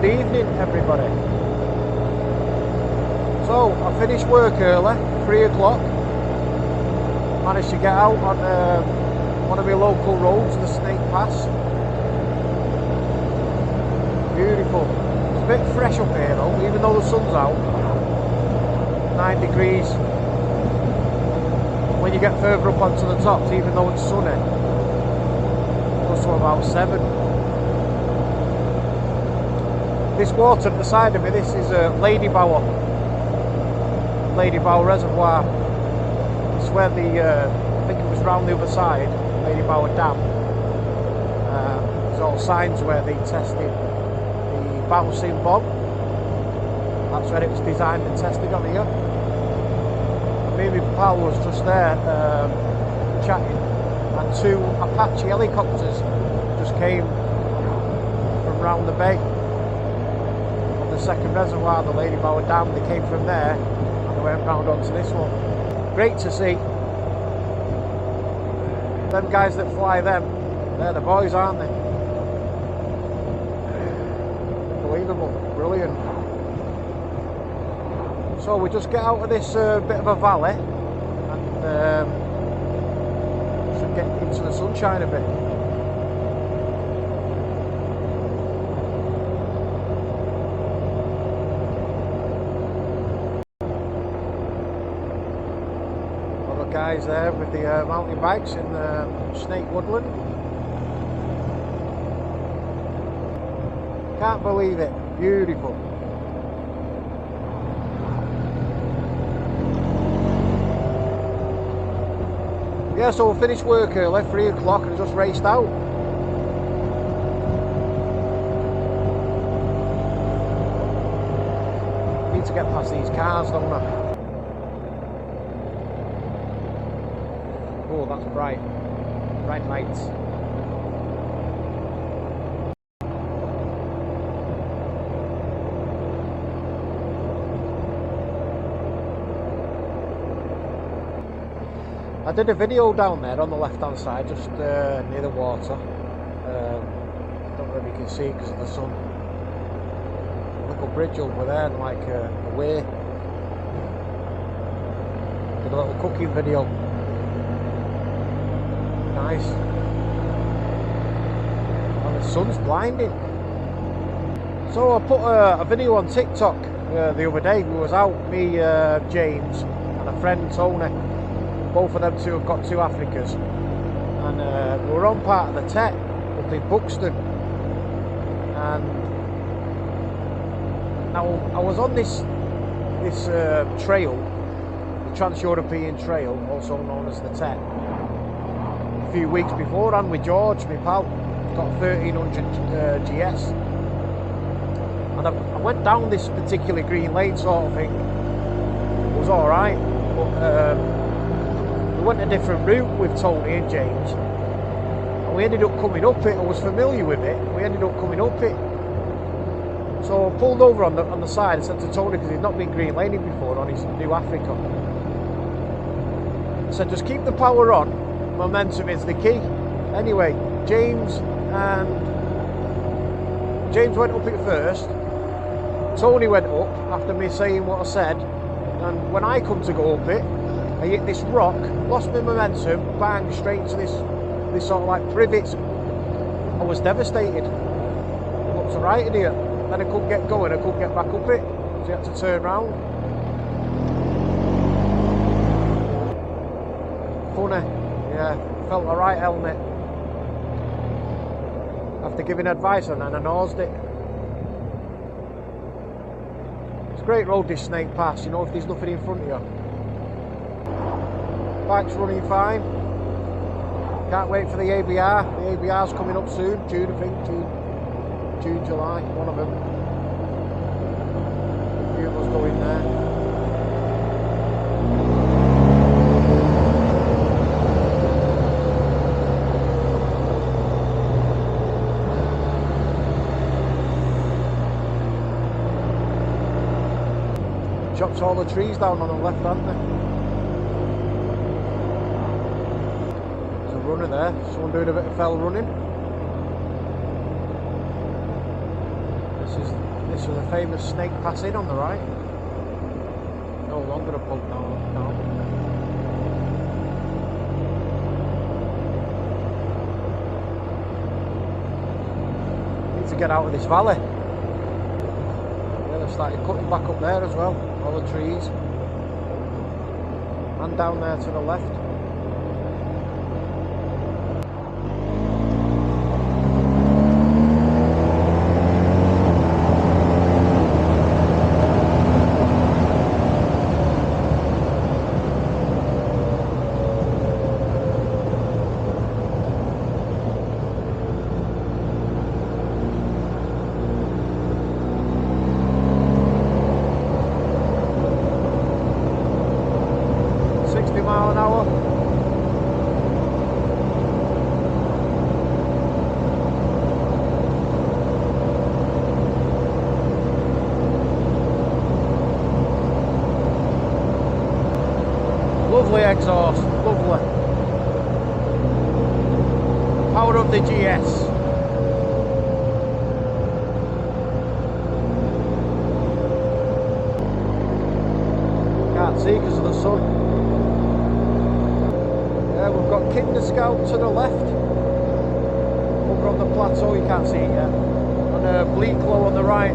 good evening, everybody. So, I finished work early, 3 o'clock. Managed to get out on one of my local roads, the Snake Pass. Beautiful. It's a bit fresh up here though, even though the sun's out. 9 degrees. When you get further up onto the tops, even though it's sunny, it goes to about 7. This water at the side of me, this is Lady Bower Reservoir. It's where the, I think it was round the other side, Lady Bower Dam. There's all signs where they tested the bouncing bob. That's where it was designed and tested on here. And me and my pal was just there chatting, and 2 Apache helicopters just came from round the bay. The second reservoir, the Lady Bower Dam, they came from there and they went round onto this one. Great to see. Them guys that fly them, they're the boys, aren't they? Unbelievable, brilliant. So we just get out of this bit of a valley and should get into the sunshine a bit. Guys there with the mountain bikes in the Snake Woodland. Can't believe it. Beautiful. Yeah, so we finished work early, 3 o'clock, and just raced out. Need to get past these cars, don't I? Oh, that's bright lights. I did a video down there on the left hand side, just near the water. Don't know if you can see because of the sun. Little bridge over there and like a way. Did a little cooking video. Nice. And the sun's blinding. So I put a video on TikTok the other day. We was out, me, James, and a friend, Tony. Both of them 2 have got 2 Africas. And we were on part of the Tet up in Buxton. And now I was on this trail, the Trans-European Trail, also known as the Tet, a few weeks beforehand with George, my pal. Got 1300 GS, and I went down this particular green lane sort of thing. It was alright, but we went a different route with Tony and James, and we ended up coming up it. I was familiar with it. We ended up coming up it, so I pulled over on the side and said to Tony, because he'd not been green laning before on his new Africa, I said just keep the power on. Momentum is the key. Anyway, James went up it first. Tony went up after me saying what I said, and when I come to go up it, I hit this rock, lost my momentum, bang, straight into this sort of like privets. I was devastated. Looks right idiot. Then I couldn't get going, I couldn't get back up it, so I had to turn round. Funny. Yeah, felt a right helmet. After giving advice on that, I nosed it. It's a great road, this Snake Pass, you know, if there's nothing in front of you. Bike's running fine. Can't wait for the ABR. The ABR's coming up soon, June, I think, June, July, one of them. A few of us going there. Chops all the trees down on the left, haven't they? There's a runner there, someone doing a bit of fell running. This is a famous snake pass in on the right. No longer a pub now. Need to get out of this valley. Yeah, they've started cutting back up there as well. All the trees. And down there to the left. Lovely exhaust, lovely. Power of the GS. Can't see because of the sun. Yeah, we've got Scout to the left. Over on the plateau, you can't see it yet. And Bleak-low on the right.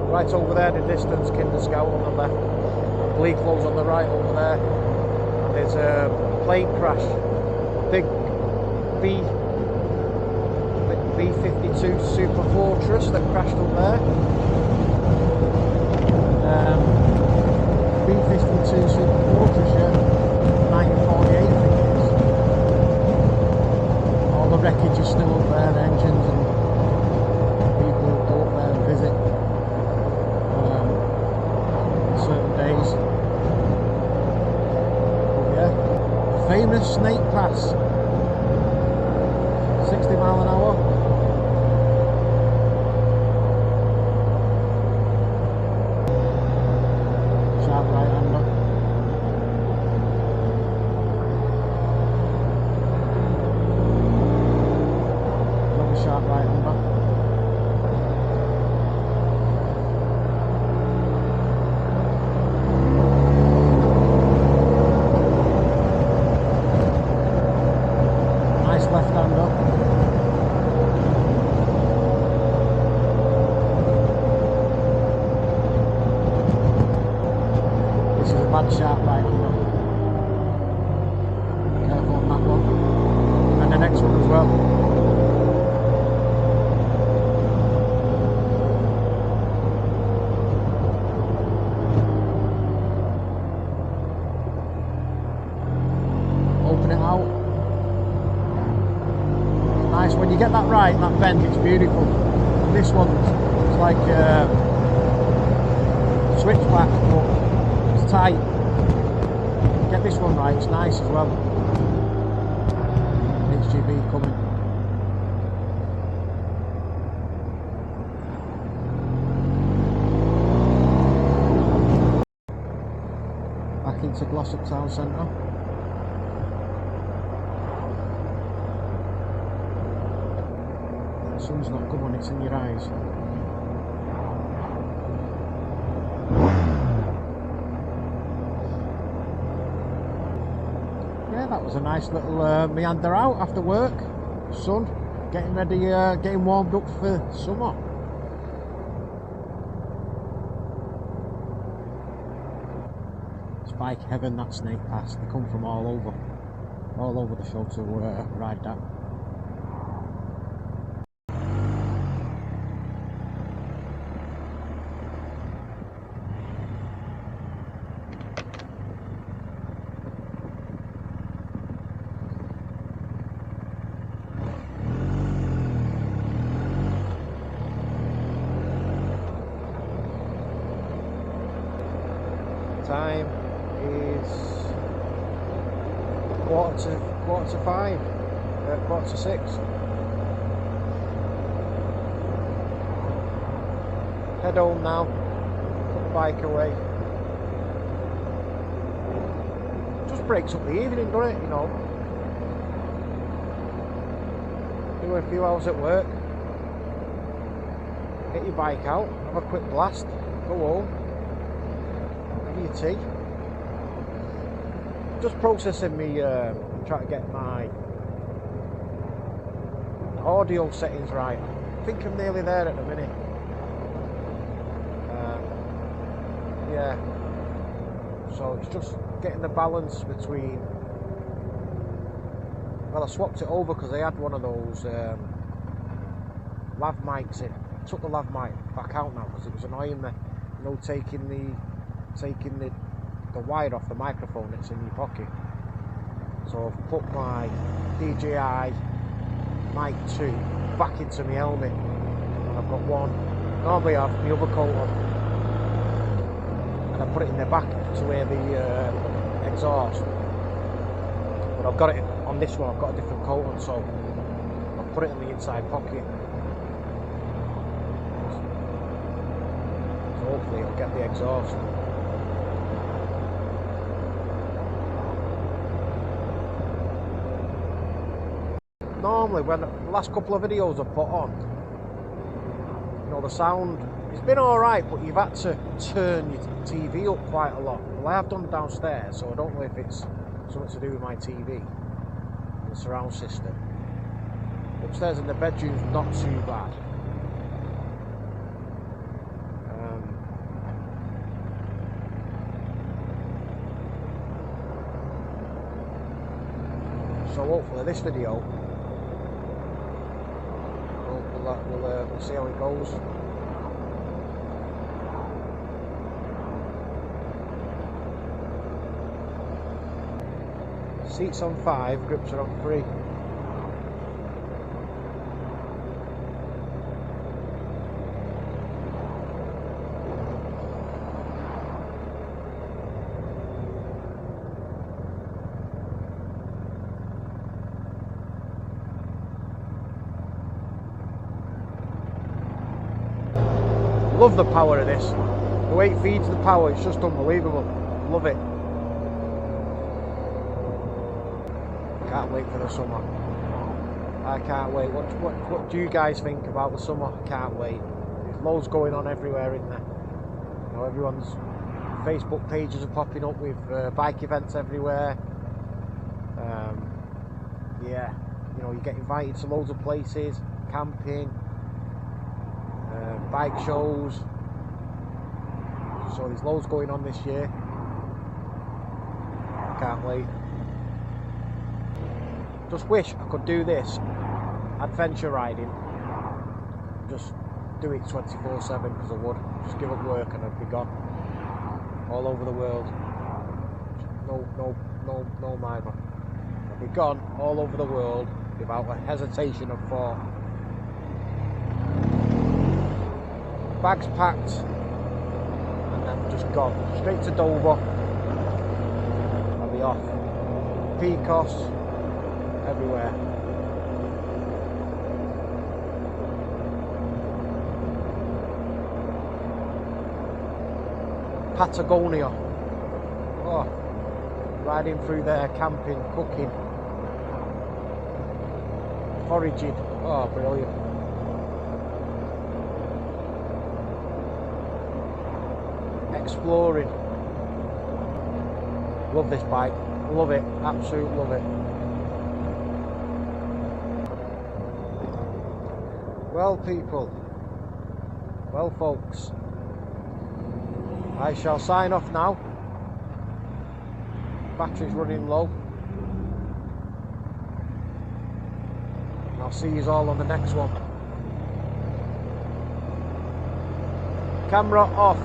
Right over there in the distance, Scout on the left, Bleak-low's on the right over there, and there's a plane crash, big B-52 Super-fortress that crashed up there. B-52 Super-fortress, yeah, 1948 I think it is. All the wreckage is still up there, the engines, and people go up there and visit. Certain days. But yeah, famous snake pass. 60 mile an hour. Sharp right hander. Another sharp right hander. Left-hander. This is a bad sharp right-hander. Careful on that one. And the next one as well. Open it out. Nice when you get that right, that bend, it's beautiful. And this one's like switchback, but it's tight. Get this one right, it's nice as well. HGV coming. Back into Glossop Town Centre. The sun's not good when it's in your eyes. Yeah, that was a nice little meander out after work. Sun, getting ready, getting warmed up for summer. It's bike heaven, that Snake Pass. They come from all over the show to ride that. Time is quarter to 5, quarter to 6. Head home now, put the bike away. Just breaks up the evening, doesn't it, you know? do a few hours at work, get your bike out, have a quick blast, go home, have your tea. Just processing me, trying to get my audio settings right. I think I'm nearly there at the minute. Yeah, so it's just getting the balance between. Well, I swapped it over because I had one of those lav mics in. I took the lav mic back out now because it was annoying me, you know, taking the wire off the microphone that's in your pocket. So I've put my DJI Mic 2 back into my helmet, and I've got one. Normally I have the other coat on, and I put it in the back to where the exhaust. But I've got it on this one. I've got a different coat on, so I'll put it in the inside pocket. So hopefully it'll get the exhaust. Normally, when the last couple of videos I've put on, you know, the sound, it's been alright, but you've had to turn your TV up quite a lot. Well, I have done downstairs, so I don't know if it's something to do with my TV, the surround system. Upstairs in the bedroom's not too bad. So hopefully this video, we'll see how it goes. Seats on 5, grips are on 3. Love the power of this. The way it feeds the power, it's just unbelievable. Love it. Can't wait for the summer. I can't wait. What do you guys think about the summer? I can't wait. There's loads going on everywhere in there. You know, everyone's Facebook pages are popping up with bike events everywhere. Yeah, you know, you get invited to loads of places, camping, bike shows. So there's loads going on this year. Can't wait. Just wish I could do this adventure riding, just do it 24/7, because I would just give up work and I'd be gone all over the world. No minor. I'd be gone all over the world without a hesitation of thought. Bags packed, and then just gone straight to Dover. I'll be off. Pecos, everywhere. Patagonia. Oh, riding through there, camping, cooking, foraging. Oh, brilliant. Exploring. Love this bike. Love it. Absolutely love it. Well, people. Well, folks. I shall sign off now. Battery's running low. I'll see you all on the next one. Camera off.